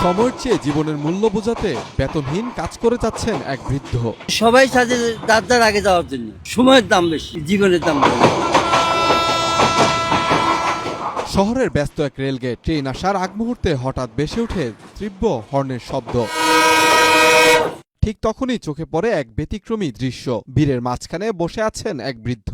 সময়ের চেয়ে জীবনের মূল্য বোঝাতে বেতনহীন কাজ করে যাচ্ছেন এক বৃদ্ধ। সবাই সাথে দাদার আগে যাওয়ার জন্য সময়ের দাম বেশি, জীবনের দাম বেশি। শহরের ব্যস্ত এক রেলগেট, ট্রেন আসার আগ মুহূর্তে হঠাৎ ভেসে ওঠে তীব্র হর্নের শব্দ। ঠিক তখনই চোখে পড়ে এক ব্যতিক্রমী দৃশ্য। ভিড়ের মাঝখানে বসে আছেন এক বৃদ্ধ।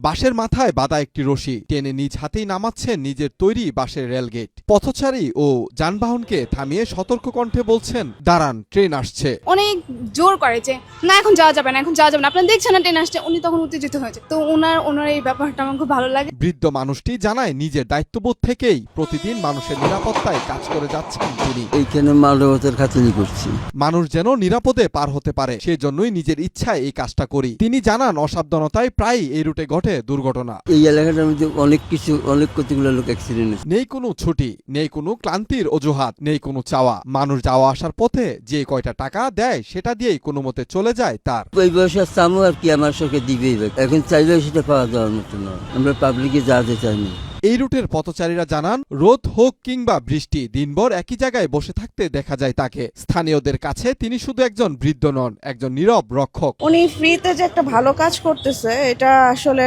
বাঁশের মাথায় বাঁধা একটি রশি টেনে নিজ হাতেই নামাচ্ছেন নিজের তৈরি বাঁশের রেলগেট। পথচারী ও যানবাহনকে থামিয়ে সতর্ক কণ্ঠে বলছেন, দাঁড়ান, ট্রেন আসছে। অনেক জোর করে যে না, এখন যাওয়া যাবে না, এখন যাওয়া যাবে না, আপনারা দেখছেন না ট্রেন আসছে। উনি তখন উত্তেজিত হয়েছে, তো ওনার এই ব্যাপারটা আমার খুব ভালো লাগে। বৃদ্ধ মানুষটি জানায়, নিজের দায়িত্ববোধ থেকেই প্রতিদিন মানুষের নিরাপত্তায় কাজ করে যাচ্ছেন তিনি। এইখানে মানবতার খাতিরে করছি, মানুষ যেন নিরাপদে পার হতে পারে, সেজন্যই নিজের ইচ্ছায় এই কাজটা করি। তিনি জানান, অসাবধানতায় প্রায়ই এই রুটে ঘটে দুর্ঘটনা। এই এলাকাটার মধ্যে অনেক কতগুলো লোক অ্যাক্সিডেন্ট হয়েছে। নেই কোনো ছুটি, নেই কোনো ক্লান্তির অজুহাত, নেই কোনো চাওয়া। মানুষ যাওয়া আসার পথে যে কয়টা টাকা দেয় সেটা দিয়েই কোনো মতে চলে যায় তার। ওই বয়সে চামো আর কি আমার সঙ্গে দিবেই, এখন চাইলে সেটা পাওয়া যাওয়ার মতো না। আমরা পাবলিকে যাতে চাইনি। এই রুটের পথচারীরা জানান, রোদ হোক কিংবা বৃষ্টি, দিনভর একই জায়গায় বসে থাকতে দেখা যায় তাকে। স্থানীয়দের কাছে তিনি শুধু একজন বৃদ্ধ নন, একজন নীরব রক্ষক। উনি ফ্রিতে যে একটা ভালো কাজ করতেছে, এটা আসলে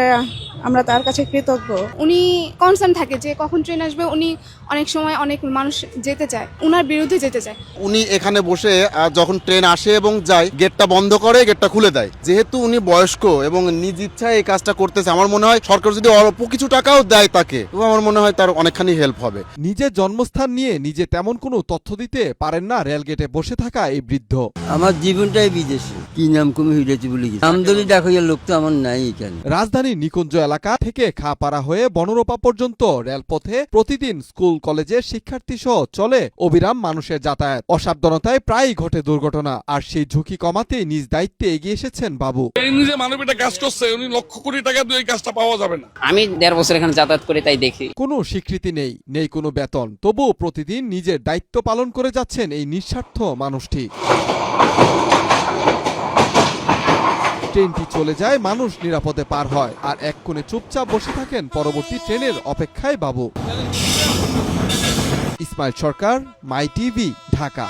আমরা তার কাছে কৃতজ্ঞ। উনি কনসার্ন থাকে যে কখন ট্রেন আসবে। উনি অনেক সময় অনেক মানুষ যেতে চায়, উনার বিরুদ্ধে যেতে চায়। উনি এখানে বসে যখন ট্রেন আসে এবং যায়, গেটটা বন্ধ করে গেটটা খুলে দেয়। যেহেতু উনি বয়স্ক এবং নিজ ইচ্ছায় এই কাজটা করতেছে, আমার মনে হয় সরকার যদি অল্প কিছু টাকাও দেয় তাকে, তো আমার মনে হয় তার অনেকখানি হেল্প হবে। নিজের জন্মস্থান নিয়ে নিজে তেমন কোনো তথ্য দিতে পারেন না রেলগেটে বসে থাকা এই বৃদ্ধ। আমার জীবনটাই বিদেশে, কি নাম কমে হইলেছি বলে গেছি। আমদনি ডাকাইয়ার লোক তো আমার নাই এখানে। রাজধানীর নিকুঞ্জ এলাকা থেকে খাপাড়া হয়ে বনরোপা পর্যন্ত রেলপথে প্রতিদিন স্কুল কলেজের শিক্ষার্থী সহ চলে অবিরাম মানুষের যাতায়াত। অসাবধানতায় প্রায়ই ঘটে দুর্ঘটনা, আর সেই ঝুঁকি কমাতে নিজ দায়িত্বে এগিয়ে এসেছেন বাবু। এই নিজে মানবীয় কাজ করছে, উনি লক্ষ কোটি টাকা দিয়ে এই কাজটা পাওয়া যাবে না। আমি 1.5 বছর এখানে যাতায়াত করে তাই দেখি। কোনো স্বীকৃতি নেই, নেই কোনো বেতন, তবুও প্রতিদিন নিজের দায়িত্ব পালন করে যাচ্ছেন এই নিঃস্বার্থ মানুষটি। ট্রেনটি চলে যায়, মানুষ নিরাপদে পার হয়, আর এক কোণে চুপচাপ বসে থাকেন পরবর্তী ট্রেনের অপেক্ষায় বাবু। ইসমাইল সরকার, মাই টিভি, ঢাকা।